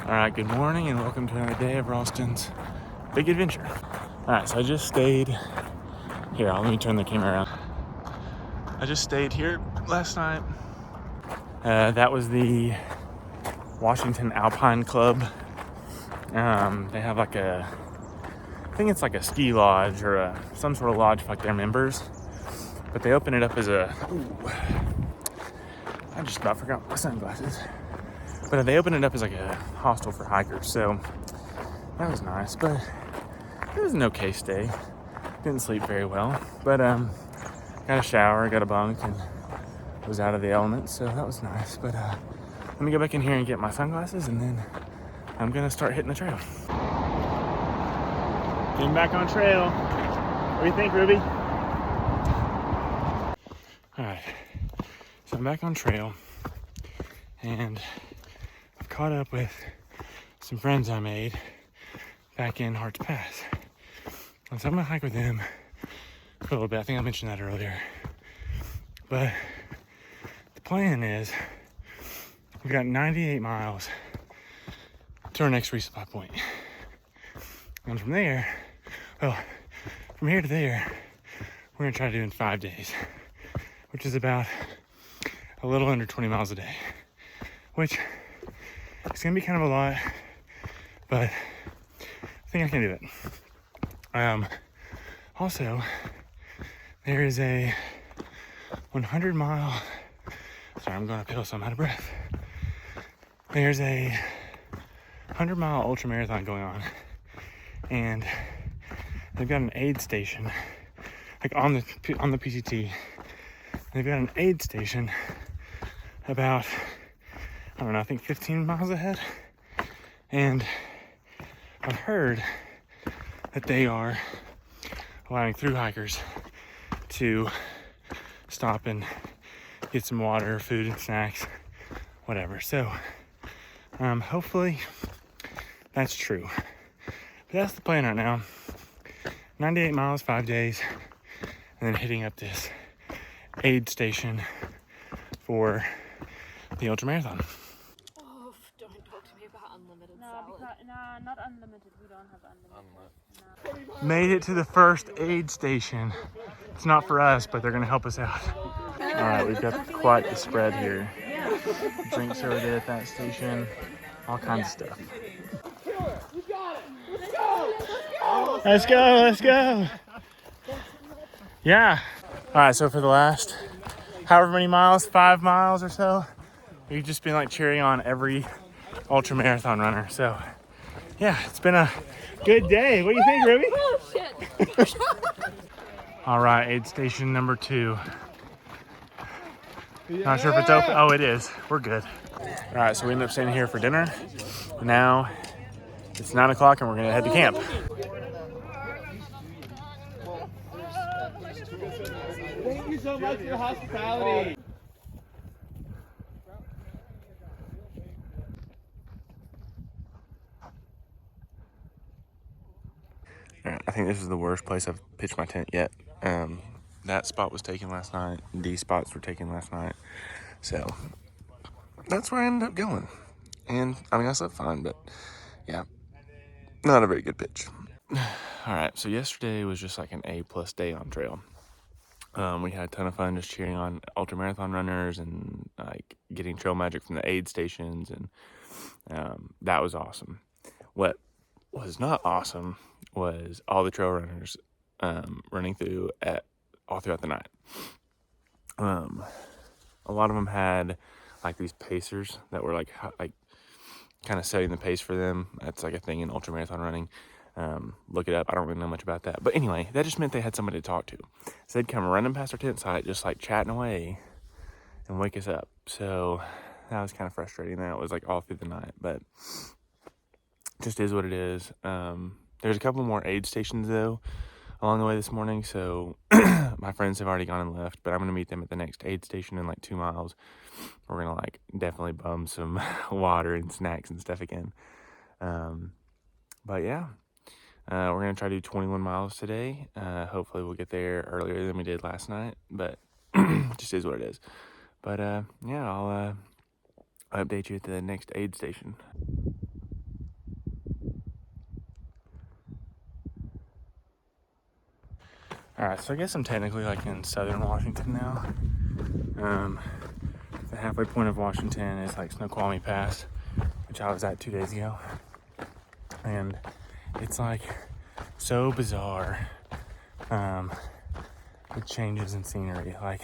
All right, good morning and welcome to another day of Ralston's Big Adventure. All right, so I just stayed here. Let me turn the camera around. I just stayed here last night. That was the Washington Alpine Club. They have like I think it's like a ski lodge or some sort of lodge for like their members. But they open it up as I just about forgot my sunglasses. But they opened it up as like a hostel for hikers, so that was nice. But it was an okay stay. Didn't sleep very well, but got a shower, got a bunk, and was out of the elements, so that was nice. But let me go back in here and get my sunglasses, and then I'm gonna start hitting the trail. Getting back on trail. What do you think, Ruby? All right, so I'm back on trail, and I've caught up with some friends I made back in Hart's Pass. And so I'm gonna hike with them for a little bit. I think I mentioned that earlier. But the plan is we've got 98 miles to our next resupply point. And from there, well, from here to there, we're gonna try to do in 5 days, which is about a little under 20 miles a day, which is gonna be kind of a lot, but I think I can do it. Also, there is a 100 mile, sorry, I'm going uphill, so I'm out of breath. There's a 100 mile ultramarathon going on, and they've got an aid station, like on the PCT. They've got an aid station about, I don't know, I think 15 miles ahead. And I've heard that they are allowing through hikers to stop and get some water, food, and snacks, whatever. So hopefully that's true. But that's the plan right now. 98 miles, 5 days, and then hitting up this aid station for the ultramarathon. Oh, don't talk to me about unlimited salad. No, not unlimited. We don't have unlimited. No. Made it to the first aid station. It's not for us, but they're gonna help us out. All right, we've got quite the spread here. Drinks over there at that station, all kinds of stuff. Let's go, let's go. Yeah. All right, so for the last however many miles, 5 miles or so, we've just been like cheering on every ultramarathon runner. So yeah, it's been a good day. What do you think, Ruby? Oh, shit. All right, aid station number 2. Not sure if it's open. Oh, it is. We're good. All right, so we ended up staying here for dinner. Now it's 9 o'clock and we're gonna head to camp. Thank you so much for your hospitality. All right, I think this is the worst place I've pitched my tent yet. That spot was taken last night. These spots were taken last night. So that's where I ended up going. And I mean, I slept fine, but yeah, not a very good pitch. All right, so yesterday was just like an A+ day on trail. We had a ton of fun just cheering on ultramarathon runners and like getting trail magic from the aid stations, and that was awesome. What was not awesome was all the trail runners running through all throughout the night. A lot of them had like these pacers that were like kind of setting the pace for them. That's like a thing in ultramarathon running. Look it up. I don't really know much about that. But anyway, that just meant they had somebody to talk to. So they'd come running past our tent site, just like chatting away and wake us up. So that was kind of frustrating. That it was like all through the night, but just is what it is. There's a couple more aid stations though along the way this morning. So my friends have already gone and left, but I'm going to meet them at the next aid station in like 2 miles. We're going to like definitely bum some water and snacks and stuff again. But yeah. We're going to try to do 21 miles today. Hopefully we'll get there earlier than we did last night, but just is what it is. But yeah, I'll update you at the next aid station. All right, so I guess I'm technically like in southern Washington now. The halfway point of Washington is like Snoqualmie Pass, which I was at 2 days ago. And it's like so bizarre, the changes in scenery. Like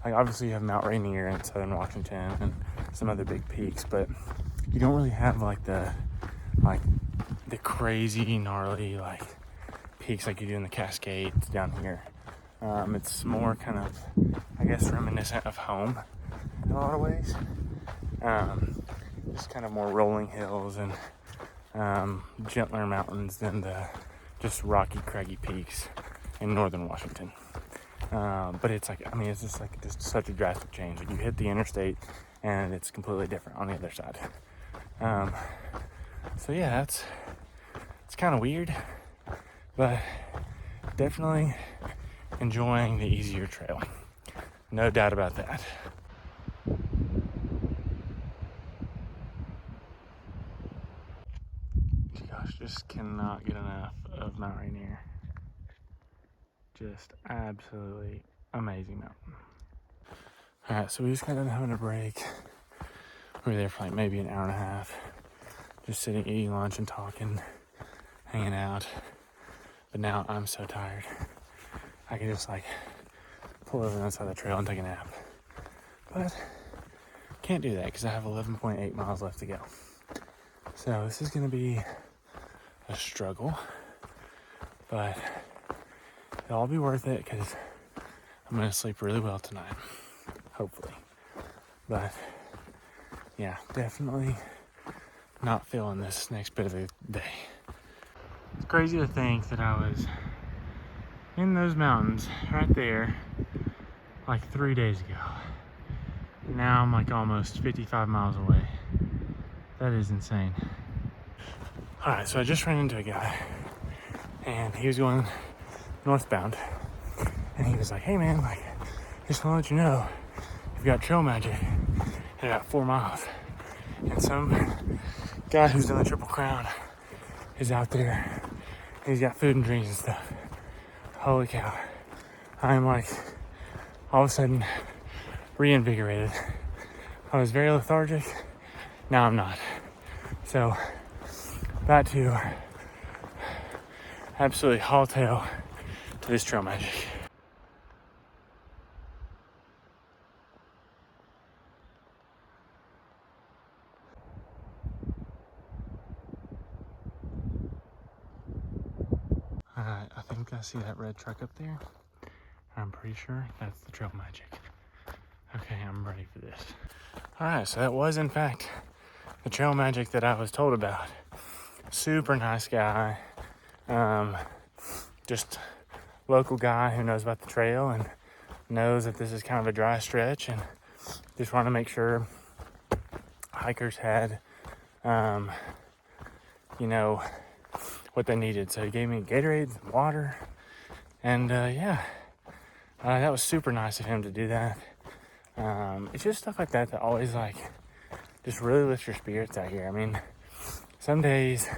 obviously you have Mount Rainier in southern Washington and some other big peaks, but you don't really have like the crazy gnarly like peaks like you do in the Cascades down here. It's more kind of, I guess, reminiscent of home in a lot of ways. Just kind of more rolling hills and gentler mountains than the just rocky, craggy peaks in northern Washington. But it's like, I mean, it's just like just such a drastic change. Like you hit the interstate and it's completely different on the other side. So yeah, it's kind of weird, but definitely enjoying the easier trail. No doubt about that. Gosh, just cannot get enough of Mount Rainier. Just absolutely amazing mountain. All right, so we just got done having a break. We were there for like maybe an hour and a half, just sitting, eating lunch and talking, hanging out. But now I'm so tired. I can just like pull over on the side of the trail and take a nap. But can't do that because I have 11.8 miles left to go. So this is gonna be a struggle, but it'll all be worth it because I'm gonna sleep really well tonight, hopefully. But yeah, definitely not feeling this next bit of the day. It's crazy to think that I was in those mountains right there like 3 days ago. Now I'm like almost 55 miles away. That is insane. All right, so I just ran into a guy and he was going northbound and he was like, hey man, like, just wanna let you know, you've got trail magic in about 4 miles. And some guy who's done the Triple Crown is out there. He's got food and drinks and stuff. Holy cow. I'm like, all of a sudden, reinvigorated. I was very lethargic. Now I'm not. So, about to absolutely haul tail to this trail magic. Alright, I think I see that red truck up there. I'm pretty sure that's the trail magic. Okay, I'm ready for this. Alright, so that was in fact the trail magic that I was told about. Super nice guy. Just local guy who knows about the trail and knows that this is kind of a dry stretch and just wanted to make sure hikers had, you know, what they needed. So he gave me Gatorade, water, and that was super nice of him to do that. It's just stuff like that that always like just really lifts your spirits out here. I mean, some days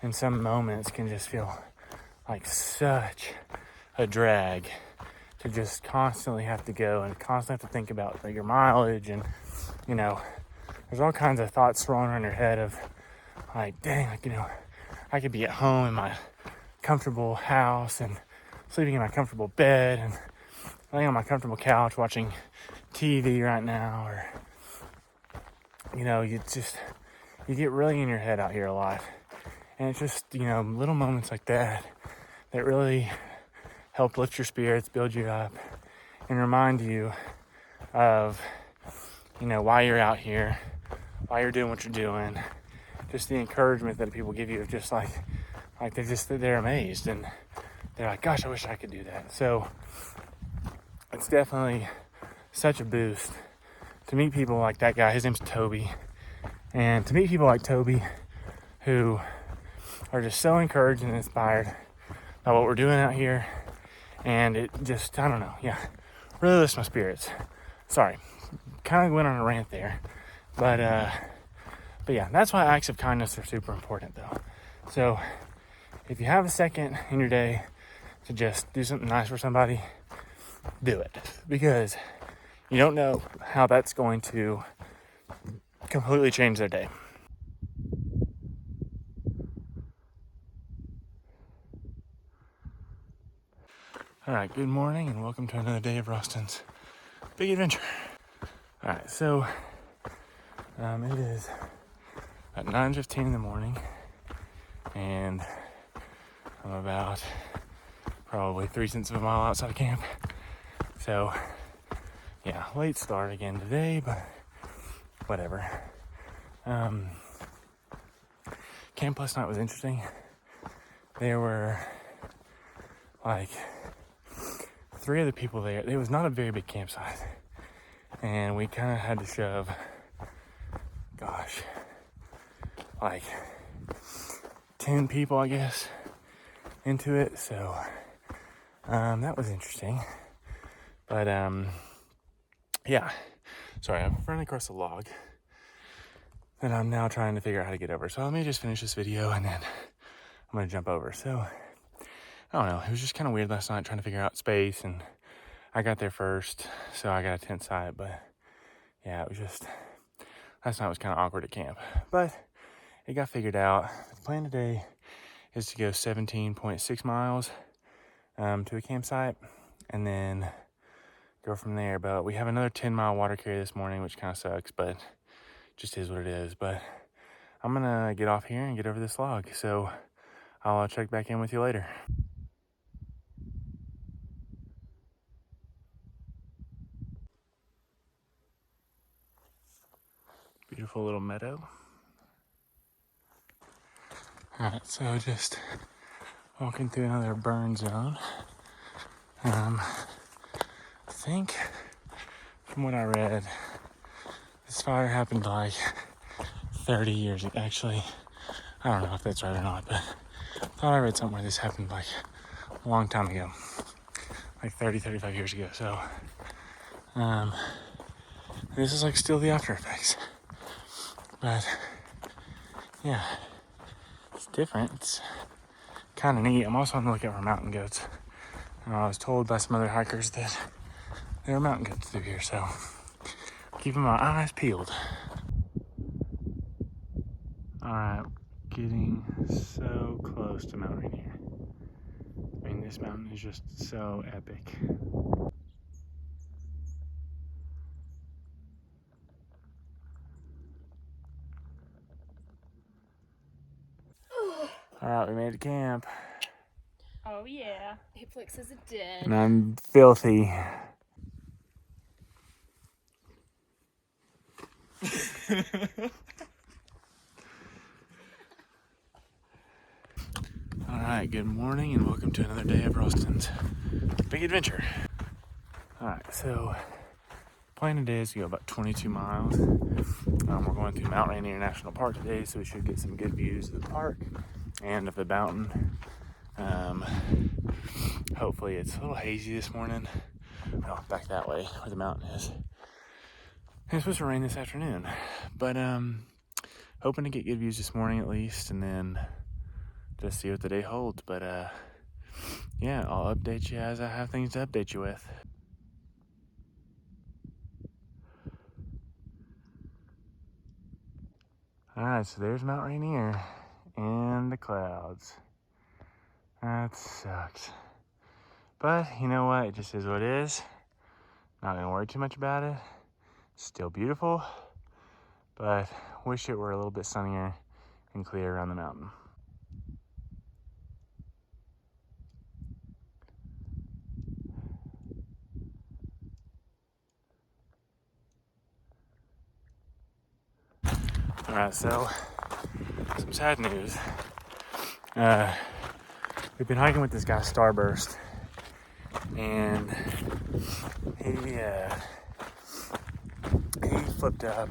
and some moments can just feel like such a drag to just constantly have to go and constantly have to think about like, your mileage and, you know, there's all kinds of thoughts swirling around your head of like, dang, like, you know, I could be at home in my comfortable house and sleeping in my comfortable bed and laying on my comfortable couch watching TV right now, or, you know, you get really in your head out here a lot. And it's just, you know, little moments like that that really help lift your spirits, build you up, and remind you of, you know, why you're out here, why you're doing what you're doing. Just the encouragement that people give you of just like they're amazed and they're like, gosh, I wish I could do that. So it's definitely such a boost to meet people like that guy. His name's Toby. And to meet people like Toby who are just so encouraged and inspired by what we're doing out here. And it just, I don't know, yeah, really lifts my spirits. Sorry, kind of went on a rant there. But yeah, that's why acts of kindness are super important though. So if you have a second in your day to just do something nice for somebody, do it. Because you don't know how that's going to completely change their day. All right, good morning and welcome to another day of Roston's Big Adventure. All right, so it is at 9:15 in the morning and I'm about probably 3/10 of a mile outside of camp. So yeah, late start again today, but whatever. Camp last night was interesting. There were like 3 other people there. It was not a very big campsite. And we kind of had to shove, like 10 people, I guess, into it. So that was interesting. But yeah. Sorry, I'm running across a log that I'm now trying to figure out how to get over. So let me just finish this video and then I'm going to jump over. So I don't know. It was just kind of weird last night trying to figure out space, and I got there first, so I got a tent site. But yeah, it was just, last night was kind of awkward at camp, but it got figured out. The plan today is to go 17.6 miles to a campsite and then go from there. But we have another 10-mile water carry this morning, which kind of sucks, but just is what it is. But I'm gonna get off here and get over this log, so I'll check back in with you later. Beautiful little meadow. All right, so just walking through another burn zone. I think from what I read, this fire happened like 30 years ago. Actually, I don't know if that's right or not, but I thought I read somewhere where this happened like a long time ago, like 35 years ago. So this is like still the after effects. But yeah, it's different. It's kind of neat. I'm also on the lookout for mountain goats. I was told by some other hikers that there are mountain goats through here, so keeping my eyes peeled. All right, getting so close to Mount Rainier. I mean, this mountain is just so epic. All right, we made it to camp. Oh yeah. Aplex is a den. And I'm filthy. All right, good morning and welcome to another day of Roston's Big Adventure. All right, so plan today is to go about 22 miles. We're going through Mount Rainier National Park today, so we should get some good views of the park and of the mountain. Hopefully it's a little hazy this morning. Well, back that way where the mountain is. And it's supposed to rain this afternoon, but hoping to get good views this morning at least, and then just see what the day holds. But yeah, I'll update you as I have things to update you with. All right, so there's Mount Rainier and the clouds. That sucks. But you know what? It just is what it is. Not gonna worry too much about it. It's still beautiful, but wish it were a little bit sunnier and clear around the mountain. All right, so some sad news. We've been hiking with this guy Starburst, and he flipped up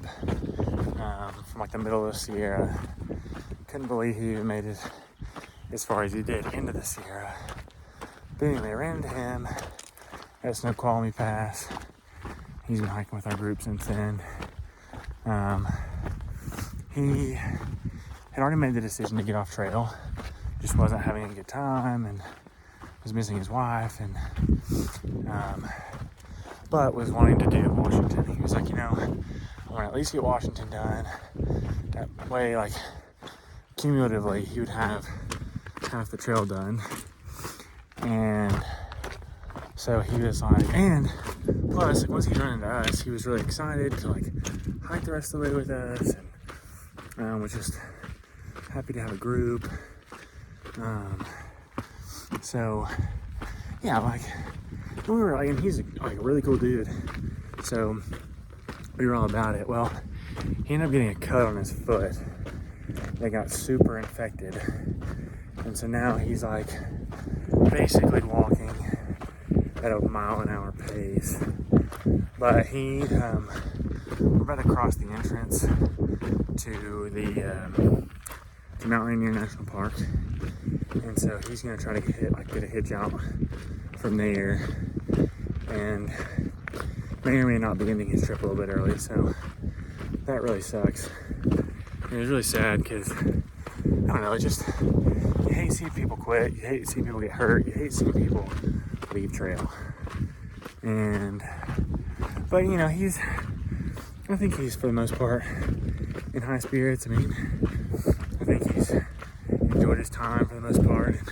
from like the middle of the Sierra. Couldn't believe he even made it as far as he did into the Sierra. But anyway, ran into him at Snoqualmie Pass. He's been hiking with our group since then. He had already made the decision to get off trail, just wasn't having a good time, and was missing his wife, and but was wanting to do Washington. He was like, you know, I want to at least get Washington done. That way, like, cumulatively, he would have half the trail done. And so he was like, and plus, like, once he ran into us, he was really excited to, like, hike the rest of the way with us, and was just happy to have a group. So, yeah, like, we were like, and he's like a really cool dude, so we were all about it. Well, he ended up getting a cut on his foot that got super infected, and so now he's like basically walking at a 1-mile-an-hour pace. But we're about to cross the entrance to the to Mount Rainier National Park, and so he's gonna try to get a hitch out from there, and may or may not be ending his trip a little bit early, so that really sucks. And it was really sad because, I don't know, it just, you hate seeing people quit, you hate seeing people get hurt, you hate seeing people leave trail. But you know, I think he's for the most part in high spirits. I mean, I think he's enjoyed his time for the most part, and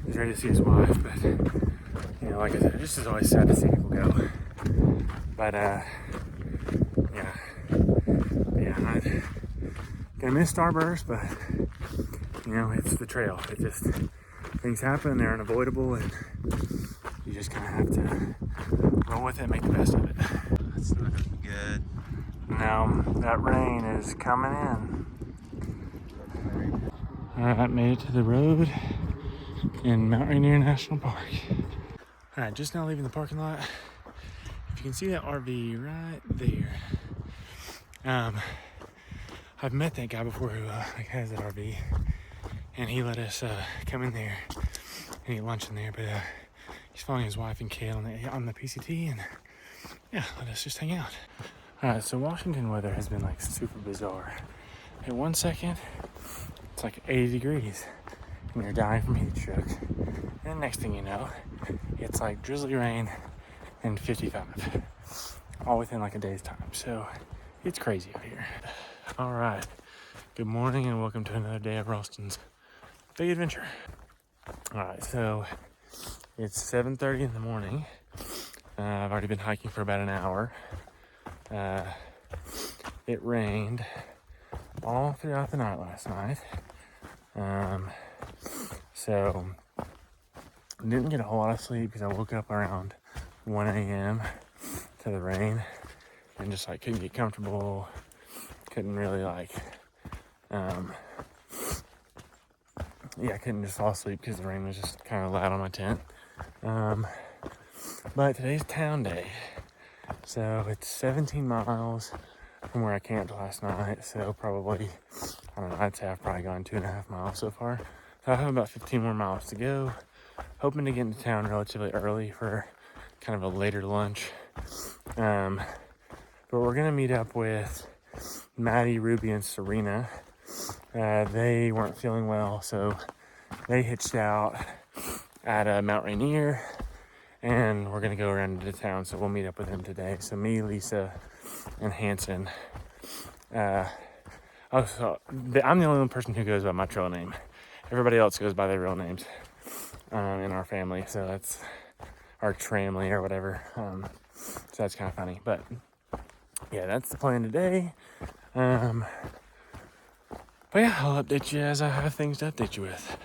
he's ready to see his wife, but you know, like I said, it just is always sad to see people go. But yeah, I'm gonna miss Starburst, but you know, it's the trail. It just, things happen, they're unavoidable, and you just kind of have to roll with it and make the best of it. That's not gonna be good. Now, that rain is coming in. Alright, made it to the road in Mount Rainier National Park. Alright, just now leaving the parking lot. If you can see that RV right there. I've met that guy before who has that RV, and he let us come in there and eat lunch in there, but he's following his wife and kid on the PCT, and yeah, let us just hang out. Alright, so Washington weather has been like super bizarre. In 1 second, it's like 80 degrees and you're dying from heat stroke. And next thing you know, it's like drizzly rain and 55. All within like a day's time. So it's crazy out here. Alright, good morning and welcome to another day of Ralston's Big Adventure. Alright, so it's 7:30 in the morning. I've already been hiking for about an hour. It rained all throughout the night last night. So didn't get a whole lot of sleep because I woke up around 1 a.m. to the rain and just like couldn't get comfortable. Couldn't really like, couldn't just fall asleep because the rain was just kind of loud on my tent. But today's town day. So it's 17 miles from where I camped last night. So probably, I don't know, I'd say I've probably gone 2.5 miles so far. So I have about 15 more miles to go. Hoping to get into town relatively early for kind of a later lunch. But we're gonna meet up with Maddie, Ruby, and Serena. They weren't feeling well, so they hitched out at Mount Rainier, and we're gonna go around into town, so we'll meet up with them today. So me, Lisa, and Hanson. I'm the only person who goes by my trail name. Everybody else goes by their real names in our family, so that's our tramley or whatever. So that's kind of funny, but yeah, that's the plan today. But yeah, I'll update you as I have things to update you with.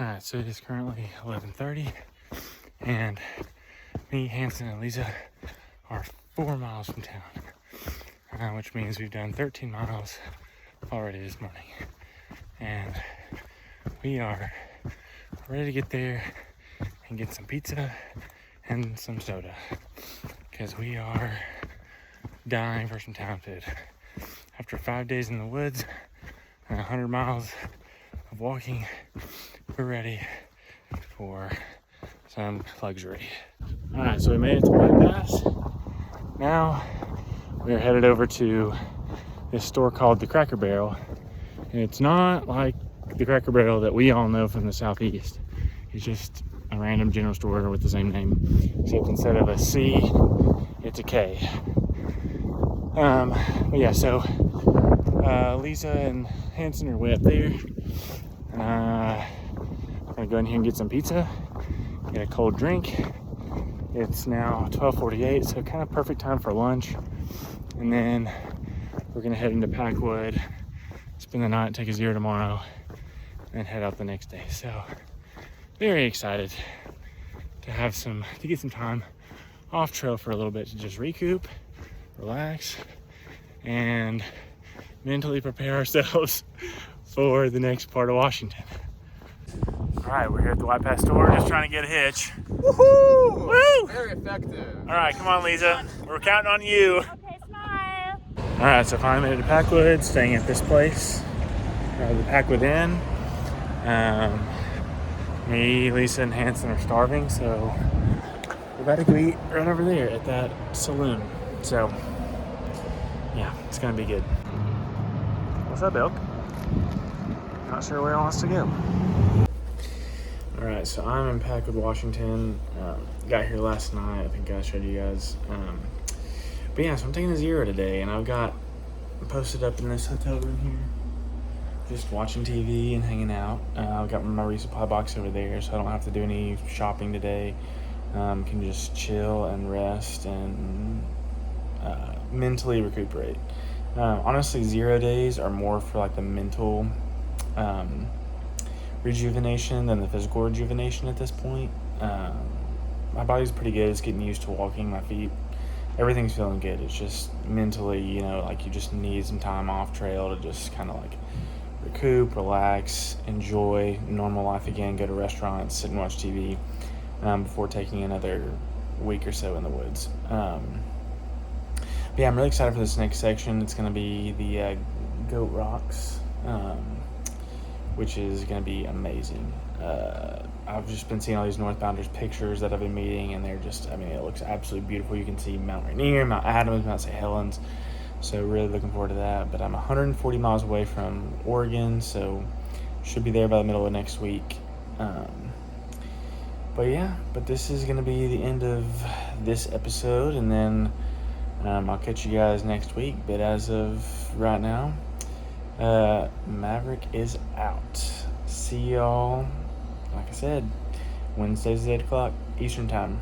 Alright, so it is currently 11:30, and me, Hanson, and Lisa are 4 miles from town, which means we've done 13 miles already this morning. And we are ready to get there and get some pizza and some soda, because we are dying for some town food. After 5 days in the woods and 100 miles of walking, we're ready for some luxury. Alright, so we made it to White Pass. Now we're headed over to this store called the Cracker Barrel. And it's not like the Cracker Barrel that we all know from the Southeast. It's just a random general store with the same name, except instead of a C, it's a K. But yeah, so Lisa and Hanson are way up there. I'm gonna go in here and get some pizza, get a cold drink. It's now 12:48, so kind of perfect time for lunch. And then we're gonna head into Packwood, spend the night, take a zero tomorrow, and head out the next day. So very excited to get some time off trail for a little bit to just recoup, relax, and mentally prepare ourselves for the next part of Washington. All right, we're here at the White Pass store, just trying to get a hitch. Woohoo! Woo! Very effective. All right, come on, Lisa. We're counting on you. Okay, smile. All right, so finally made it to Packwood, staying at this place, the Packwood Inn. Me, Lisa, and Hanson are starving, so we're about to go eat right over there at that saloon. So, yeah, it's gonna be good. What's up, Elk? Not sure where it wants to go. All right, so I'm in Packwood, Washington. Got here last night. I think I showed you guys. But yeah, so I'm taking a zero today, and I've got posted up in this hotel room here, just watching TV and hanging out. I've got my resupply box over there, so I don't have to do any shopping today. Can just chill and rest and mentally recuperate. Honestly, 0 days are more for like the mental rejuvenation than the physical rejuvenation at this point. My body's pretty good. It's getting used to walking. My feet, everything's feeling good. It's just mentally, like you just need some time off trail to just kind of like recoup, relax, enjoy normal life again, go to restaurants, sit and watch TV before taking another week or so in the woods. But yeah, I'm really excited for this next section. It's going to be the Goat Rocks, which is going to be amazing. I've just been seeing all these Northbounders pictures that I've been meeting, and they're just, it looks absolutely beautiful. You can see Mount Rainier, Mount Adams, Mount St. Helens. So really looking forward to that. But I'm 140 miles away from Oregon, so should be there by the middle of next week. But this is going to be the end of this episode, and then I'll catch you guys next week. But as of right now, Maverick is out. See y'all, like I said, Wednesdays at 8 o'clock Eastern time.